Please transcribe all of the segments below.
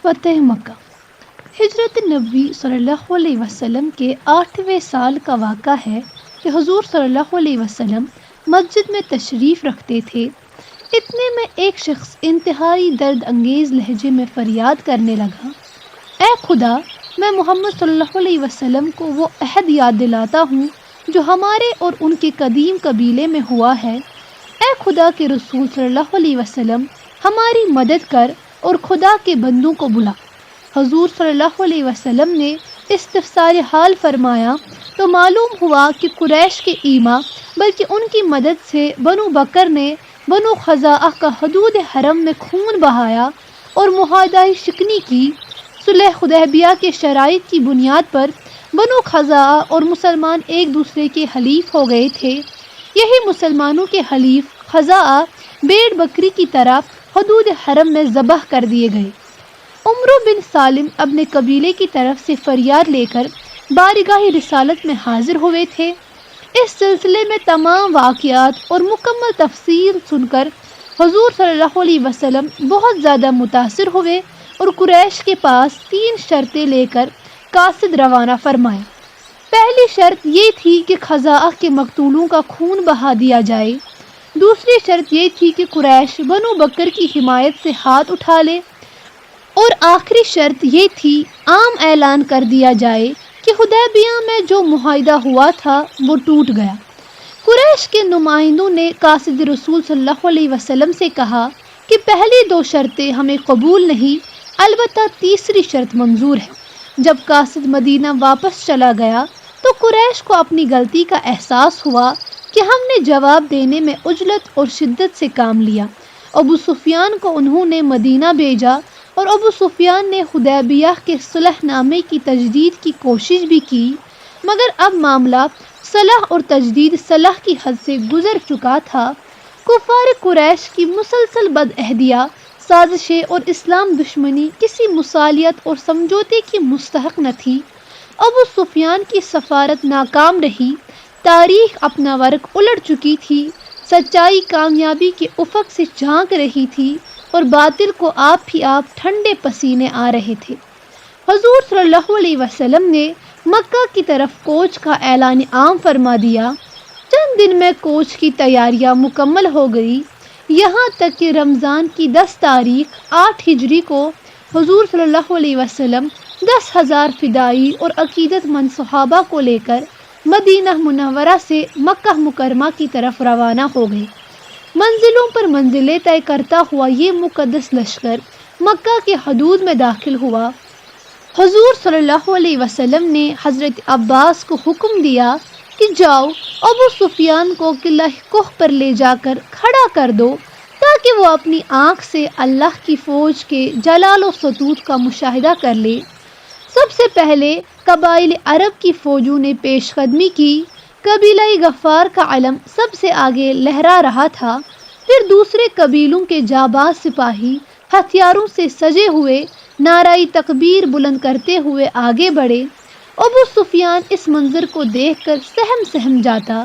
فتح مکہ۔ ہجرت نبوی صلی اللہ علیہ وسلم کے 8ویں سال کا واقعہ ہے کہ حضور صلی اللہ علیہ وسلم مسجد میں تشریف رکھتے تھے۔ اتنے میں ایک شخص انتہائی درد انگیز لہجے میں فریاد کرنے لگا، اے خدا، میں محمد صلی اللہ علیہ وسلم کو وہ عہد یاد دلاتا ہوں جو ہمارے اور ان کے قدیم قبیلے میں ہوا ہے۔ اے خدا کے رسول صلی اللہ علیہ وسلم، ہماری مدد کر اور خدا کے بندوں کو بلا۔ حضور صلی اللہ علیہ وسلم نے استفسار حال فرمایا تو معلوم ہوا کہ قریش کے ایما بلکہ ان کی مدد سے بنو بکر نے بنو خزاعہ کا حدود حرم میں خون بہایا اور معاہدہ شکنی کی۔ صلح حدیبیہ کے شرائط کی بنیاد پر بنو خزاعہ اور مسلمان ایک دوسرے کے حلیف ہو گئے تھے۔ یہی مسلمانوں کے حلیف خزاعہ بھیڑ بکری کی طرح حدود حرم میں ذبح کر دیے گئے۔ عمرو بن سالم اپنے قبیلے کی طرف سے فریاد لے کر بارگاہ رسالت میں حاضر ہوئے تھے۔ اس سلسلے میں تمام واقعات اور مکمل تفصیل سن کر حضور صلی اللہ علیہ وسلم بہت زیادہ متاثر ہوئے اور قریش کے پاس 3 شرطیں لے کر قاصد روانہ فرمائے۔ پہلی شرط یہ تھی کہ خزاعہ کے مقتولوں کا خون بہا دیا جائے۔ دوسری شرط یہ تھی کہ قریش بنو بکر کی حمایت سے ہاتھ اٹھا لے، اور آخری شرط یہ تھی عام اعلان کر دیا جائے کہ حدیبیہ میں جو معاہدہ ہوا تھا وہ ٹوٹ گیا۔ قریش کے نمائندوں نے قاصد رسول صلی اللہ علیہ وسلم سے کہا کہ پہلی 2 شرطیں ہمیں قبول نہیں، البتہ تیسری شرط منظور ہے۔ جب قاصد مدینہ واپس چلا گیا تو قریش کو اپنی غلطی کا احساس ہوا کہ ہم نے جواب دینے میں عجلت اور شدت سے کام لیا۔ ابو سفیان کو انہوں نے مدینہ بھیجا اور ابو سفیان نے حدیبیہ کے صلح نامے کی تجدید کی کوشش بھی کی، مگر اب معاملہ صلح اور تجدید صلح کی حد سے گزر چکا تھا۔ کفار قریش کی مسلسل بدعہدیہ، سازشیں اور اسلام دشمنی کسی مصالحت اور سمجھوتے کی مستحق نہ تھی۔ ابو سفیان کی سفارت ناکام رہی، تاریخ اپنا ورق الٹ چکی تھی، سچائی کامیابی کے افق سے جھانک رہی تھی اور باطل کو آپ ہی آپ ٹھنڈے پسینے آ رہے تھے۔ حضور صلی اللہ علیہ وسلم نے مکہ کی طرف کوچ کا اعلان عام فرما دیا۔ چند دن میں کوچ کی تیاریاں مکمل ہو گئی، یہاں تک کہ رمضان کی 10 تاریخ 8 ہجری کو حضور صلی اللہ علیہ وسلم 10,000 فدائی اور عقیدت مند صحابہ کو لے کر مدینہ منورہ سے مکہ مکرمہ کی طرف روانہ ہو گئے۔ منزلوں پر منزلیں طے کرتا ہوا یہ مقدس لشکر مکہ کے حدود میں داخل ہوا۔ حضور صلی اللہ علیہ وسلم نے حضرت عباس کو حکم دیا کہ جاؤ ابو سفیان کو قلعہ کوہ پر لے جا کر کھڑا کر دو تاکہ وہ اپنی آنکھ سے اللہ کی فوج کے جلال و ستوت کا مشاہدہ کر لے۔ سب سے پہلے قبائل عرب کی فوجوں نے پیش قدمی کی، قبیلہ غفار کا علم سب سے آگے لہرا رہا تھا، پھر دوسرے قبیلوں کے جانباز سپاہی ہتھیاروں سے سجے ہوئے نعرہ تکبیر بلند کرتے ہوئے آگے بڑھے۔ ابو سفیان اس منظر کو دیکھ کر سہم سہم جاتا،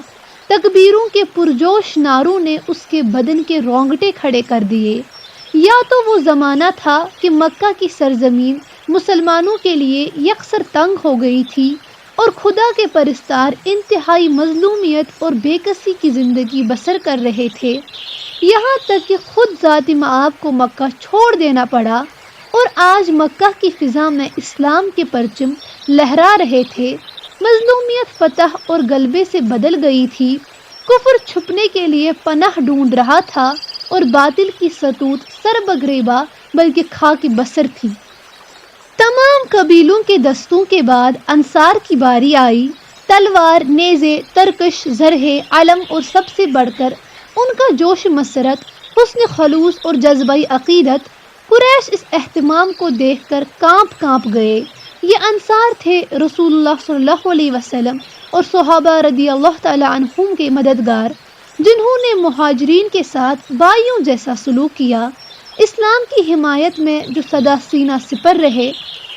تکبیروں کے پرجوش نعروں نے اس کے بدن کے رونگٹے کھڑے کر دیے۔ یا تو وہ زمانہ تھا کہ مکہ کی سرزمین مسلمانوں کے لیے یکسر تنگ ہو گئی تھی اور خدا کے پرستار انتہائی مظلومیت اور بے کسی کی زندگی بسر کر رہے تھے، یہاں تک کہ خود ذات مآب کو مکہ چھوڑ دینا پڑا، اور آج مکہ کی فضا میں اسلام کے پرچم لہرا رہے تھے۔ مظلومیت فتح اور غلبے سے بدل گئی تھی، کفر چھپنے کے لیے پناہ ڈھونڈ رہا تھا اور باطل کی ستوت سر بگریباں بلکہ خاک بسر تھی۔ تمام قبیلوں کے دستوں کے بعد انصار کی باری آئی۔ تلوار، نیزے، ترکش، زرہے، علم اور سب سے بڑھ کر ان کا جوش مسرت، حسن خلوص اور جذبہ عقیدت۔ قریش اس اہتمام کو دیکھ کر کانپ گئے۔ یہ انصار تھے رسول اللہ صلی اللہ علیہ وسلم اور صحابہ رضی اللہ تعالی عنہم کے مددگار، جنہوں نے مہاجرین کے ساتھ بھائیوں جیسا سلوک کیا، اسلام کی حمایت میں جو سدا سینہ سپر رہے،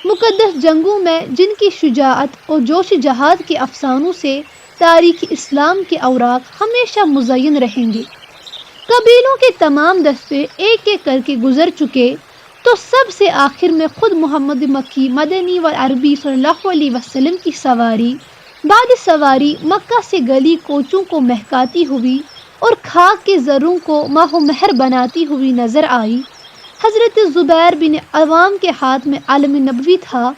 مقدس جنگوں میں جن کی شجاعت اور جوش جہاد کے افسانوں سے تاریخ اسلام کے اوراق ہمیشہ مزین رہیں گے۔ قبیلوں کے تمام دستے ایک ایک کر کے گزر چکے، تو سب سے آخر میں خود محمد مکی مدنی و عربی صلی اللہ علیہ وسلم کی سواری بعد سواری مکہ سے گلی کوچوں کو مہکاتی ہوئی اور خاک کے زروں کو ماہ و مہر بناتی ہوئی نظر آئی۔ حضرت زبیر بن عوام کے ہاتھ میں علم نبوی تھا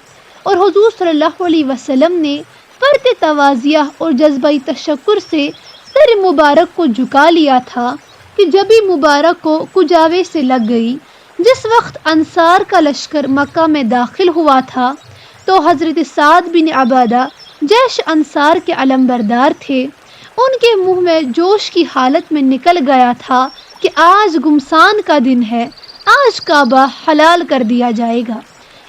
اور حضور صلی اللہ علیہ وسلم نے فرط تواضع اور جذبہ تشکر سے سر مبارک کو جھکا لیا تھا کہ جبھی مبارک کو کجاوے سے لگ گئی۔ جس وقت انصار کا لشکر مکہ میں داخل ہوا تھا تو حضرت سعد بن عبادہ جیش انصار کے علمبردار تھے، ان کے منہ میں جوش کی حالت میں نکل گیا تھا کہ آج گمسان کا دن ہے، آج کعبہ حلال کر دیا جائے گا۔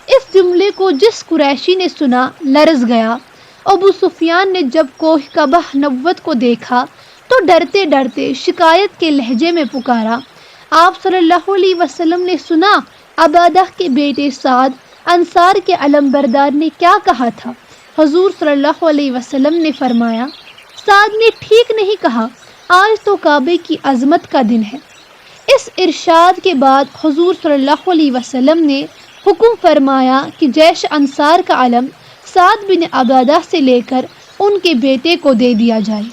اس جملے کو جس قریشی نے سنا لرز گیا۔ ابو سفیان نے جب کوہ کعبہ نبوت کو دیکھا تو ڈرتے ڈرتے شکایت کے لہجے میں پکارا، آپ صلی اللہ علیہ وسلم نے سنا عبادہ کے بیٹے سعد انصار کے علمبردار نے کیا کہا تھا؟ حضور صلی اللہ علیہ وسلم نے فرمایا، سعد نے ٹھیک نہیں کہا، آج تو کعبے کی عظمت کا دن ہے۔ اس ارشاد کے بعد حضور صلی اللہ علیہ وسلم نے حکم فرمایا کہ جیش انصار کا علم سعد بن عبادہ سے لے کر ان کے بیٹے کو دے دیا جائے۔